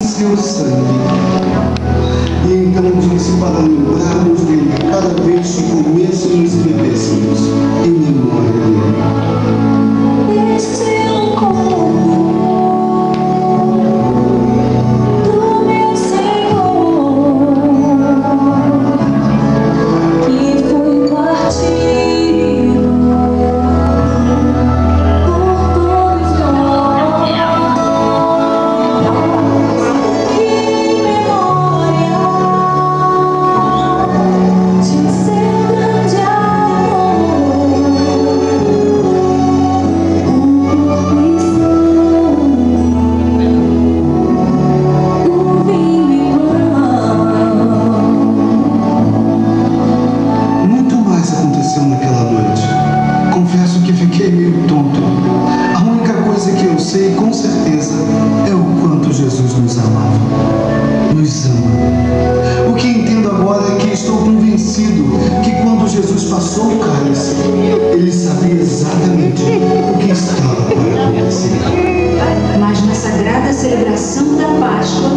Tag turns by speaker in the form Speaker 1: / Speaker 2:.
Speaker 1: seu sangue. E então disse para lembrarmos dele cada vez que comêssemos e bebêssemos, em memória dele.
Speaker 2: Este é o corpo do meu Senhor, que foi partido por todos nós, em memória de seu grande amor.
Speaker 1: Muito mais aconteceu naquela noite. Confesso que fiquei meio tonto. A única coisa que eu sei com certeza é o quanto Jesus nos amava. Nos ama. O que entendo agora é que estou convencido que quando Jesus passou o cálice, ele sabia exatamente o que estava para acontecer.
Speaker 3: Mas na sagrada celebração da Páscoa,